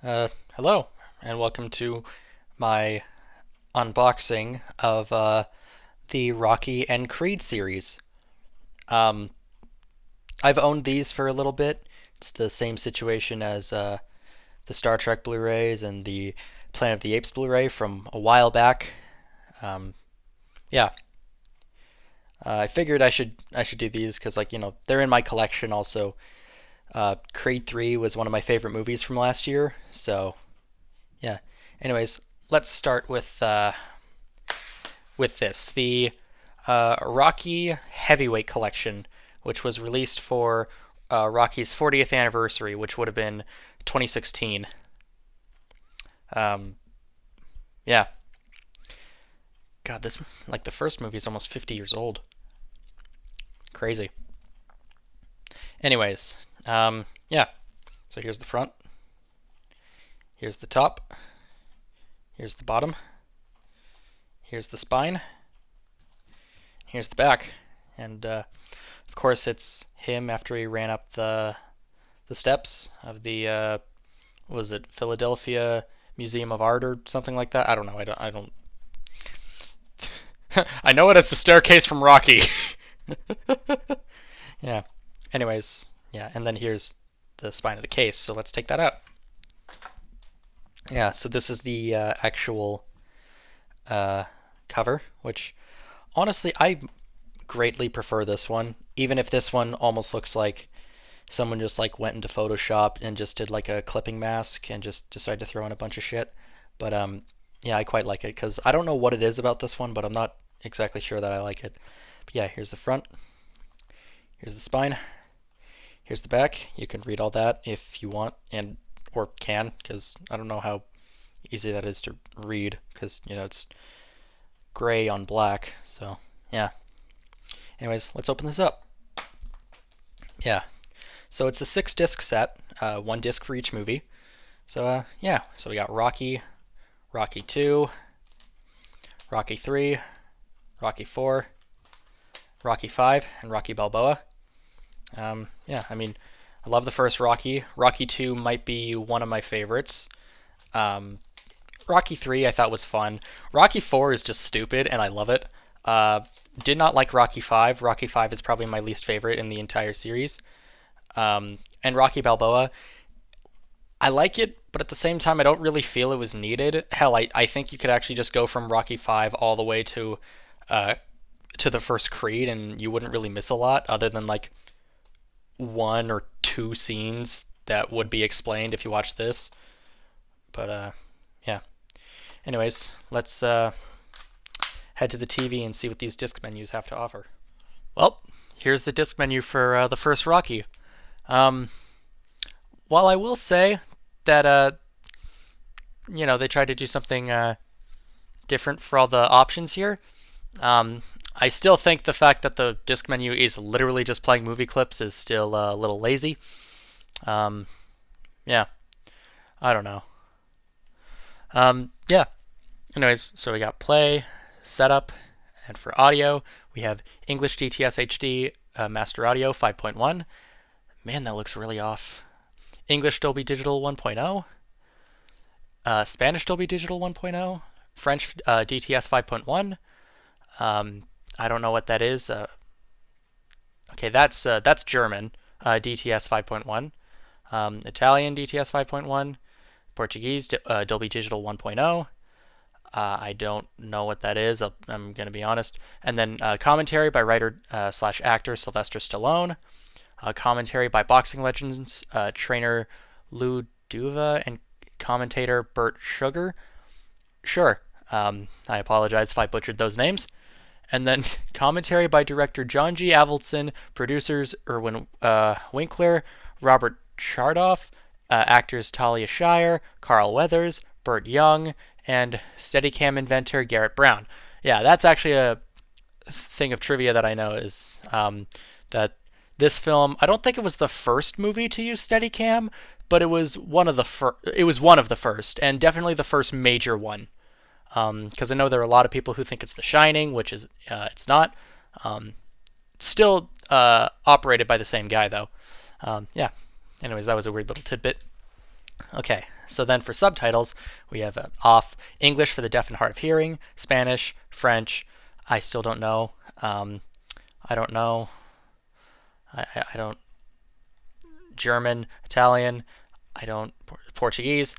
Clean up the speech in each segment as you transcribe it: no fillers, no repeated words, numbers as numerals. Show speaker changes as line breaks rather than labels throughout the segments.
Hello, and welcome to my unboxing of the Rocky and Creed series. Um, I've owned these for a little bit. It's the same situation as the Star Trek Blu-rays and the Planet of the Apes Blu-ray from a while back. Um, yeah, I figured I should do these because they're in my collection. Also, Creed 3 was one of my favorite movies from last year, so yeah. Anyways, let's start with this the Rocky Heavyweight Collection, which was released for Rocky's 40th anniversary, which would have been 2016. Um, yeah, God, this like the first movie is almost 50 years old. Crazy. Anyways, yeah. So here's the front. Here's the top. Here's the bottom. Here's the spine. Here's the back, and of course it's him after he ran up the steps of the was it Philadelphia Museum of Art or something like that? I don't know. I don't. I know it as the staircase from Rocky. Yeah. Anyways, yeah, and then here's the spine of the case. So let's take that out. Yeah. So this is the actual uh, cover, which honestly I greatly prefer this one, even if this one almost looks like someone just like went into Photoshop and just did like a clipping mask and just decided to throw in a bunch of shit. But yeah, I quite like it because I don't know what it is about this one, but I'm not exactly sure that I like it. But yeah, here's the front, here's the spine, here's the back. You can read all that if you want and or can, because I don't know how easy that is to read because it's gray on black. So yeah. Anyways, let's open this up. Yeah. So it's a 6 disc set, one disc for each movie. So yeah. So we got Rocky, Rocky 2, Rocky 3, Rocky 4, Rocky 5, and Rocky Balboa. Yeah, I mean, I love the first Rocky. Rocky 2 might be one of my favorites. Um, Rocky 3 I thought was fun. Rocky 4 is just stupid, and I love it. Uh, did not like Rocky 5. Rocky 5 is probably my least favorite in the entire series. And Rocky Balboa, I like it, but at the same time, I don't really feel it was needed. Hell, I think you could actually just go from Rocky 5 all the way uh, to the first Creed, and you wouldn't really miss a lot, other than like one or two scenes that would be explained if you watch this. But yeah. Anyways, let's head to the TV and see what these disc menus have to offer. Well, here's the disc menu for the first Rocky. Um, while I will say that they tried to do something different for all the options here, I still think the fact that the disc menu is literally just playing movie clips is still a little lazy. Um, yeah, I don't know. Yeah. Anyways, so we got play, setup, and for audio, we have English DTS HD Master Audio 5.1. Man, that looks really off. English Dolby Digital 1.0, Spanish Dolby Digital 1.0, French DTS 5.1. I don't know what that is. Okay, that's German DTS 5.1, Italian DTS 5.1, Portuguese Dolby Digital 1.0. I don't know what that is. I'm going to be honest. And then commentary by writer slash actor Sylvester Stallone. Commentary by boxing legends trainer Lou Duva and commentator Bert Sugar. Sure. I apologize if I butchered those names. And then commentary by director John G. Avildsen, producers Irwin Winkler, Robert Chardoff, actors Talia Shire, Carl Weathers, Burt Young, and Steadicam inventor Garrett Brown. Yeah, that's actually a thing of trivia that I know is that this film. I don't think it was the first movie to use Steadicam, but it was one of the it was one of the first, and definitely the first major one. Because I know there are a lot of people who think it's The Shining, which is it's not. Still operated by the same guy though. Yeah. Anyways, that was a weird little tidbit. Okay, so then for subtitles, we have off English for the deaf and hard of hearing, Spanish, French. I still don't know. I don't know. I don't. German, Italian. I don't. Portuguese.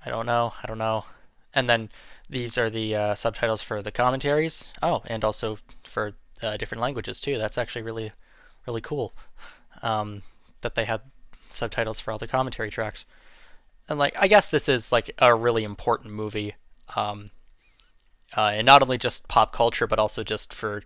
I don't know. I don't know. And then these are the subtitles for the commentaries. Oh, and also for different languages too. That's actually really cool. That they had subtitles for all the commentary tracks. And like, I guess this is like a really important movie, and not only just pop culture, but also just for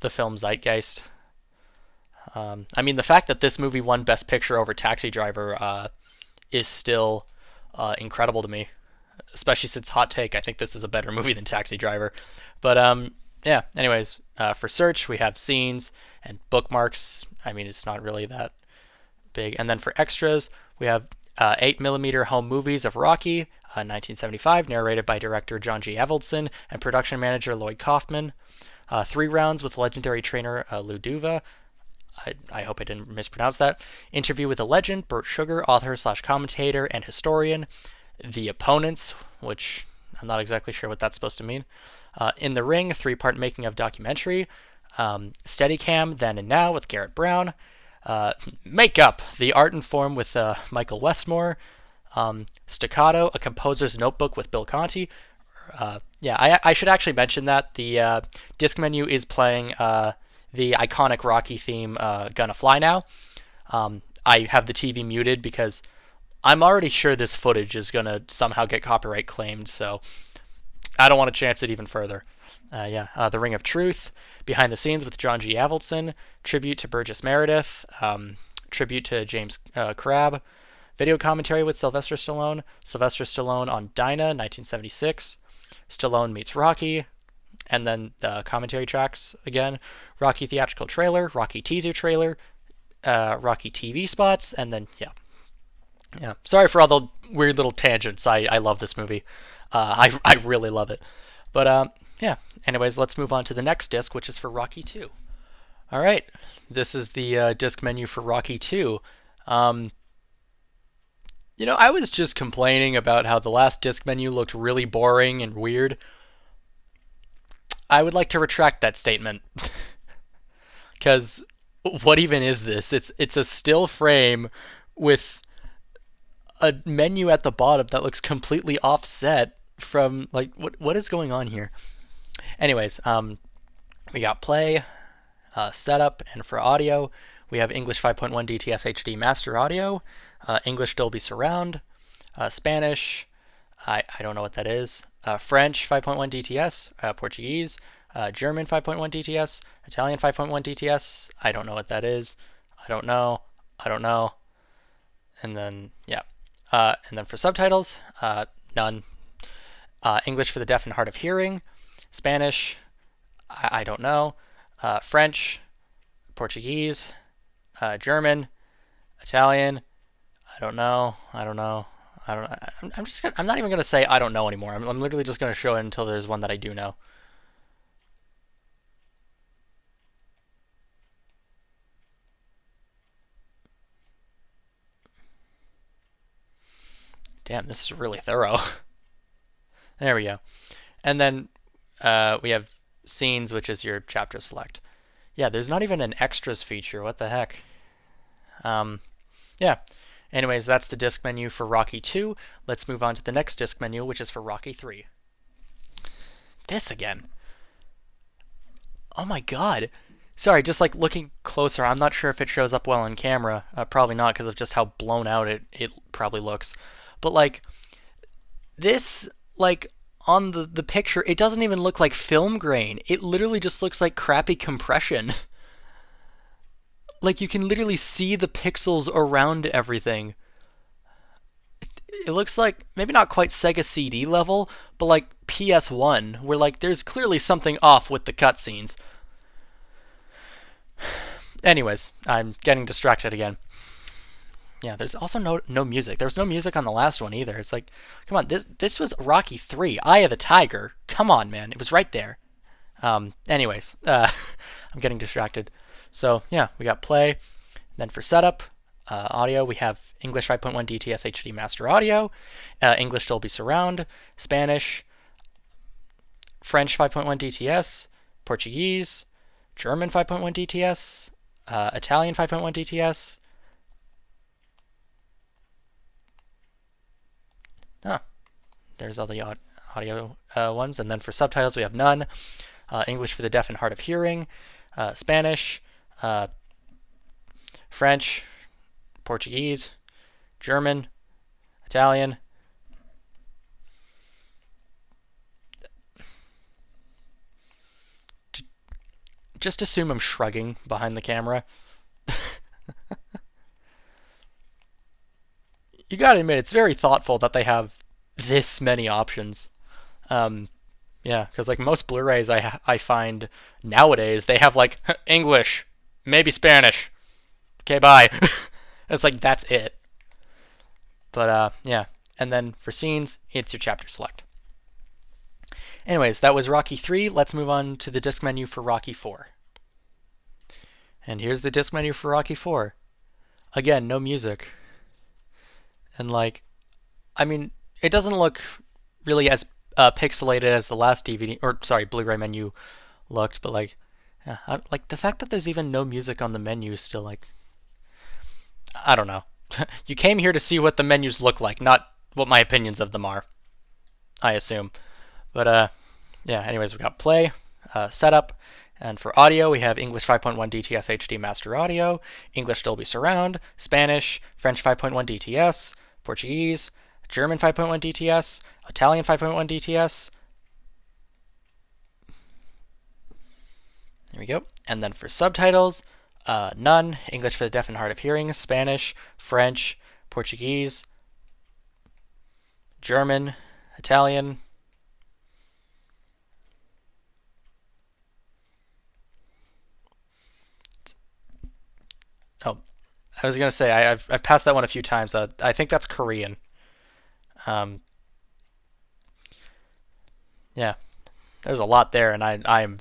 the film zeitgeist. I mean, the fact that this movie won Best Picture over Taxi Driver is still incredible to me, especially since hot take. I think this is a better movie than Taxi Driver. But yeah. Anyways, for search we have scenes and bookmarks. I mean, it's not really that big. And then for extras, we have 8mm home movies of Rocky, 1975, narrated by director John G. Avildsen and production manager Lloyd Kaufman. 3 rounds with legendary trainer Lou Duva. I hope I didn't mispronounce that. Interview with a legend, Burt Sugar, author/commentator and historian. The Opponents, which I'm not exactly sure what that's supposed to mean. In the Ring, 3-part making of documentary. Steadicam, Then and Now with Garrett Brown. Makeup, The Art and Form with Michael Westmore. Staccato, A Composer's Notebook with Bill Conti. Yeah, I should actually mention that the disc menu is playing the iconic Rocky theme, Gonna Fly Now. I have the TV muted because I'm already sure this footage is going to somehow get copyright claimed, so I don't want to chance it even further. The Ring of Truth, Behind the Scenes with John G. Avildsen, Tribute to Burgess Meredith, Tribute to James Crabb, Video Commentary with Sylvester Stallone on Dinah, 1976, Stallone Meets Rocky, and then the commentary tracks again, Rocky Theatrical Trailer, Rocky Teaser Trailer, Rocky TV Spots, and then, yeah. Sorry for all the weird little tangents. I love this movie. I really love it. But, yeah. Anyways, let's move on to the next disc, which is for Rocky 2. All right. This is the disc menu for Rocky 2. I was just complaining about how the last disc menu looked really boring and weird. I would like to retract that statement. Because what even is this? It's a still frame with a menu at the bottom that looks completely offset from, like, what is going on here? Anyways, we got play, setup, and for audio, we have English 5.1 DTS HD Master Audio, English Dolby Surround, Spanish, I don't know what that is, French 5.1 DTS, Portuguese, German 5.1 DTS, Italian 5.1 DTS, I don't know what that is, I don't know, and then, yeah. And then for subtitles, none. English for the deaf and hard of hearing, Spanish, I don't know, French, Portuguese, German, Italian, I don't know. I'm not even gonna say I don't know anymore. I'm literally just gonna show it until there's one that I do know. Damn, this is really thorough. There we go. And then we have scenes, which is your chapter select. Yeah, there's not even an extras feature. What the heck? Yeah. Anyways, that's the disc menu for Rocky 2. Let's move on to the next disc menu, which is for Rocky 3. This again. Oh my god. Sorry, just like looking closer, I'm not sure if it shows up well on camera. Probably not because of just how blown out it probably looks. But like, this, like, on the picture, it doesn't even look like film grain. It literally just looks like crappy compression. Like, you can literally see the pixels around everything. It looks like, maybe not quite Sega CD level, but like PS1, where like there's clearly something off with the cutscenes. Anyways, I'm getting distracted again. Yeah, there's also no music. There was no music on the last one either. It's like, come on, this was Rocky 3, Eye of the Tiger. Come on, man, it was right there. Anyways, I'm getting distracted. So yeah, we got play. Then for setup, audio, we have English 5.1 DTS HD Master Audio, English Dolby Surround, Spanish, French 5.1 DTS, Portuguese, German 5.1 DTS, Italian 5.1 DTS. There's all the audio ones. And then for subtitles, we have none. English for the deaf and hard of hearing, Spanish, French, Portuguese, German, Italian. Just assume I'm shrugging behind the camera. You gotta admit, it's very thoughtful that they have this many options. Yeah, because like most Blu-rays I find nowadays, they have like English, maybe Spanish. Okay, bye. It's like that's it. But yeah, and then for scenes, it's your chapter select. Anyways, that was Rocky 3. Let's move on to the disc menu for Rocky 4. And here's the disc menu for Rocky 4. Again, no music. And like, I mean, it doesn't look really as pixelated as the last DVD, or sorry, Blu-ray menu looked, but like, yeah, like the fact that there's even no music on the menu is still like, I don't know. You came here to see what the menus look like, not what my opinions of them are, I assume. But yeah, anyways, we got play, setup, and for audio, we have English 5.1 DTS HD Master Audio, English Dolby Surround, Spanish, French 5.1 DTS, Portuguese, German 5.1 DTS, Italian 5.1 DTS. There we go. And then for subtitles, none. English for the deaf and hard of hearing, Spanish, French, Portuguese, German, Italian. Oh, I was gonna say I've passed that one a few times. I think that's Korean. Um, yeah, there's a lot there, and I'm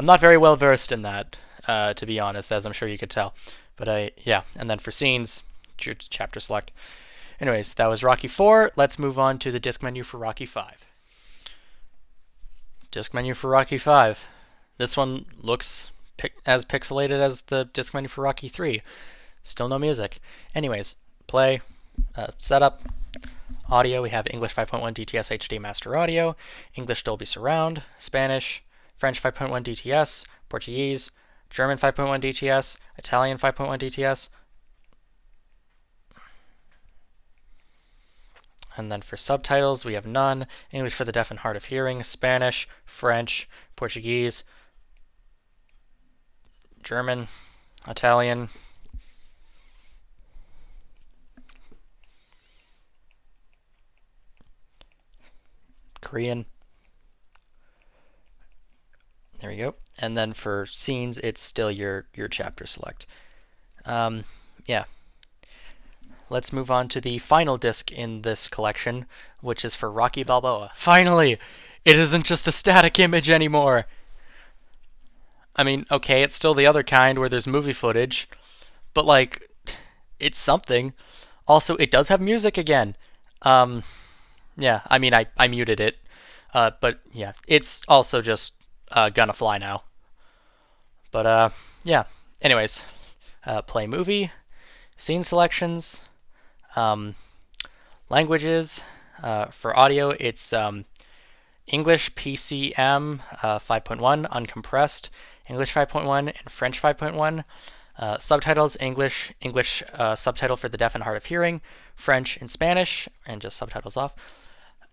not very well versed in that, to be honest, as I'm sure you could tell. But yeah, and then for scenes, chapter select. Anyways, that was Rocky 4. Let's move on to the disc menu for Rocky 5. Disc menu for Rocky 5. This one looks as pixelated as the disc menu for Rocky 3. Still no music. Anyways, play, setup, audio. We have English 5.1 DTS HD Master Audio, English Dolby Surround, Spanish, French 5.1 DTS, Portuguese, German 5.1 DTS, Italian 5.1 DTS. And then for subtitles, we have none. English for the deaf and hard of hearing, Spanish, French, Portuguese, German, Italian. Korean. There we go. And then for scenes, it's still your chapter select. Yeah. Let's move on to the final disc in this collection, which is for Rocky Balboa. Finally! It isn't just a static image anymore! I mean, okay, it's still the other kind where there's movie footage, but like, it's something. Also, it does have music again. Yeah, I mean, I muted it. But yeah, it's also just gonna fly now. But yeah, anyways, play movie, scene selections, languages. For audio, it's English PCM 5.1 uncompressed, English 5.1, and French 5.1. Subtitles, English subtitle for the deaf and hard of hearing, French and Spanish, and just subtitles off.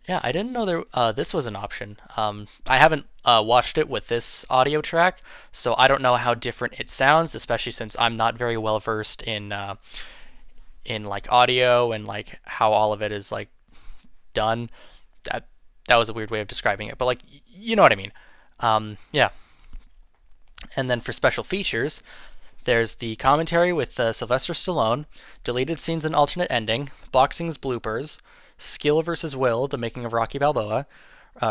Yeah, I didn't know this was an option. I haven't watched it with this audio track, so I don't know how different it sounds, especially since I'm not very well versed in like audio and like how all of it is like done. That was a weird way of describing it, but like you know what I mean. Yeah. And then for special features, there's the commentary with Sylvester Stallone, deleted scenes and alternate ending, boxing's bloopers, Skill versus Will, the making of Rocky Balboa,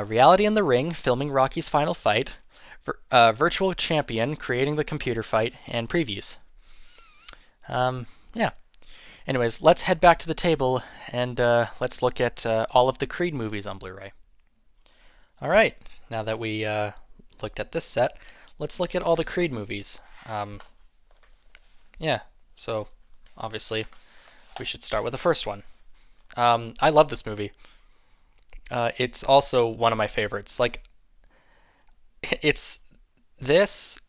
Reality in the Ring, filming Rocky's final fight, Virtual Champion, creating the computer fight, and previews. Yeah, yeah. Anyways, let's head back to the table and let's look at all of the Creed movies on Blu-ray. All right, now that we looked at this set, let's look at all the Creed movies. Yeah, so obviously we should start with the first one. I love this movie. It's also one of my favorites. Like, it's this,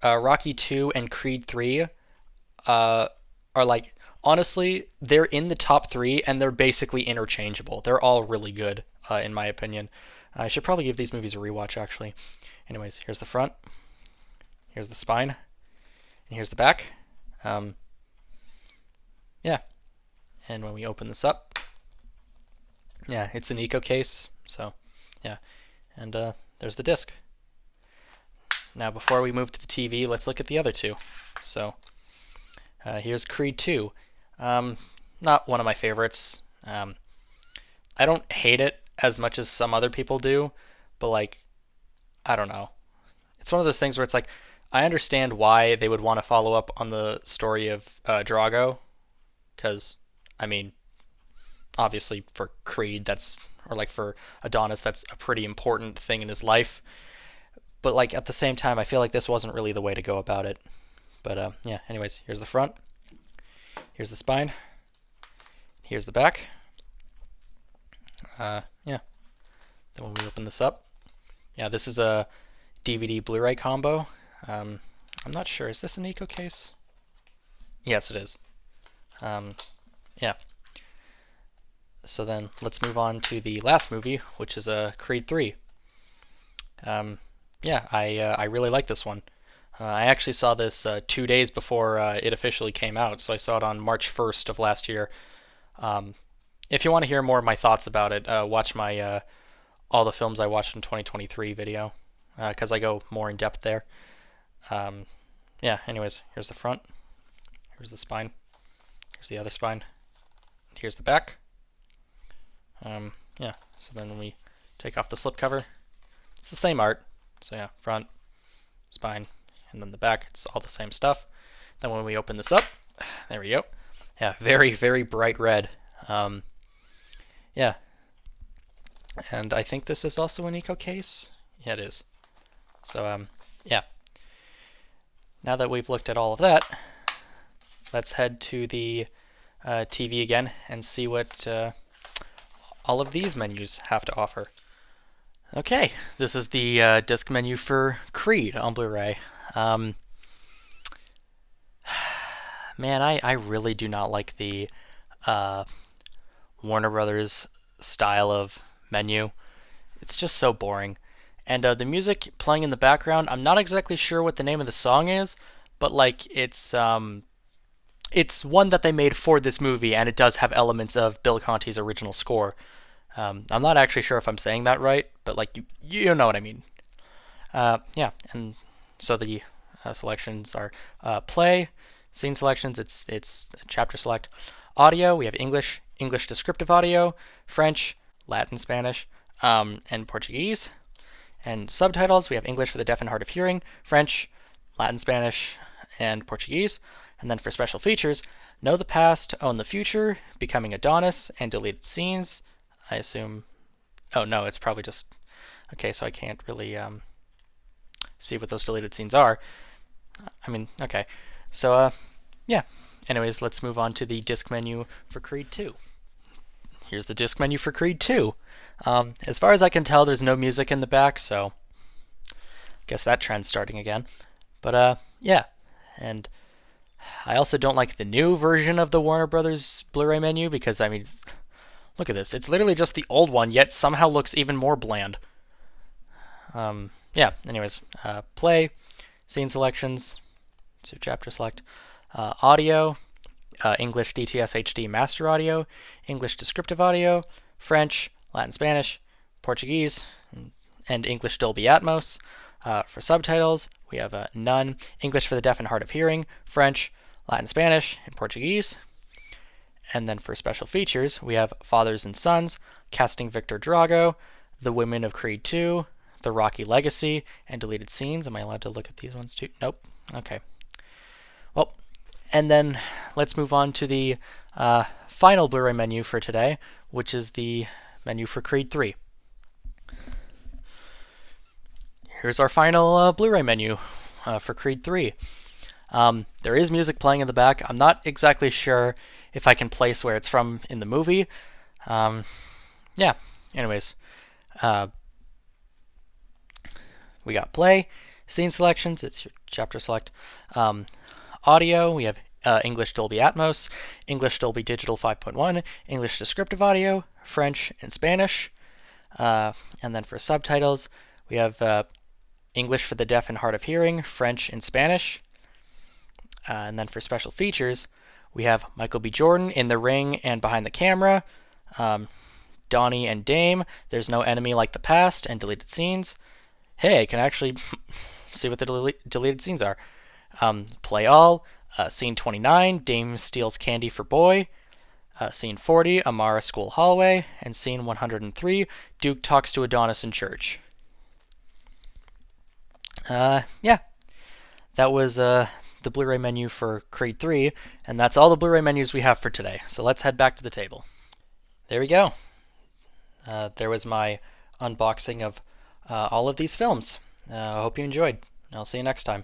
Rocky 2, and Creed 3 are like, honestly, they're in the top three and they're basically interchangeable. They're all really good, in my opinion. I should probably give these movies a rewatch, actually. Anyways, here's the front, here's the spine, and here's the back. Yeah, and when we open this up, yeah, it's an eco case, so yeah, and there's the disc. Now, before we move to the TV, let's look at the other two. So, here's Creed 2. Not one of my favorites. I don't hate it as much as some other people do, but like, I don't know. It's one of those things where it's like, I understand why they would want to follow up on the story of Drago, because, I mean, obviously for Creed, or like for Adonis, that's a pretty important thing in his life. But like at the same time, I feel like this wasn't really the way to go about it. But yeah, anyways, here's the front, here's the spine, here's the back. Yeah. Then when we open this up, yeah, this is a DVD Blu-ray combo. I'm not sure, is this an eco case? Yes, it is. Yeah. So then let's move on to the last movie, which is Creed 3. Yeah, I really like this one. I actually saw this 2 days before it officially came out, so I saw it on March 1st of last year. If you want to hear more of my thoughts about it, watch my all the films I watched in 2023 video, because I go more in depth there. Yeah, anyways, here's the front, here's the spine, here's the other spine, here's the back. Yeah, so then when we take off the slipcover, it's the same art. So yeah, front, spine, and then the back, it's all the same stuff. Then when we open this up, there we go. Yeah, very, very bright red. Yeah. And I think this is also an eco case. Yeah, it is. So, yeah. Now that we've looked at all of that, let's head to the TV again and see what all of these menus have to offer. Okay, this is the disc menu for Creed on Blu-ray. Man, I really do not like the Warner Brothers style of menu. It's just so boring. And the music playing in the background, I'm not exactly sure what the name of the song is, but like it's one that they made for this movie, and it does have elements of Bill Conti's original score. I'm not actually sure if I'm saying that right, but like you know what I mean. Yeah, and so the selections are play, scene selections. It's chapter select, audio. We have English, English descriptive audio, French, Latin, Spanish, and Portuguese. And subtitles, we have English for the deaf and hard of hearing, French, Latin, Spanish, and Portuguese. And then for special features, know the past, own the future, becoming Adonis, and deleted scenes. I assume. Oh no, it's probably just. Okay, so I can't really see what those deleted scenes are. I mean, okay. So yeah. Anyways, let's move on to the disc menu for Creed 2. Here's the disc menu for Creed 2. As far as I can tell, there's no music in the back, so I guess that trend's starting again. But yeah, and I also don't like the new version of the Warner Brothers Blu-ray menu because, I mean, look at this. It's literally just the old one, yet somehow looks even more bland. Yeah, anyways, play, scene selections, so chapter select, audio, English DTS HD master audio, English descriptive audio, French, Latin, Spanish, Portuguese, and English Dolby Atmos. For subtitles, we have none, English for the deaf and hard of hearing, French, Latin, Spanish, and Portuguese. And then for special features, we have Fathers and Sons, Casting Victor Drago, The Women of Creed 2, The Rocky Legacy, and deleted scenes. Am I allowed to look at these ones too? Nope. Okay. Well, And then let's move on to the final Blu-ray menu for today, which is the menu for Creed 3. Here's our final Blu-ray menu for Creed 3. There is music playing in the back. I'm not exactly sure if I can place where it's from in the movie. Yeah, anyways. We got play, scene selections, it's your chapter select. Audio, we have English Dolby Atmos, English Dolby Digital 5.1, English Descriptive Audio, French, and Spanish. And then for subtitles, we have English for the deaf and hard of hearing, French, and Spanish. And then for special features, we have Michael B. Jordan in the ring and behind the camera, Donnie and Dame, There's No Enemy Like the Past, and deleted scenes. Hey, I can actually see what the deleted scenes are. Play all. Scene 29, Dame steals candy for boy. Scene 40, Amara school hallway. And scene 103, Duke talks to Adonis in church. Yeah, that was the Blu-ray menu for Creed 3, and that's all the Blu-ray menus we have for today. So let's head back to the table. There we go. There was my unboxing of all of these films. I hope you enjoyed. I'll see you next time.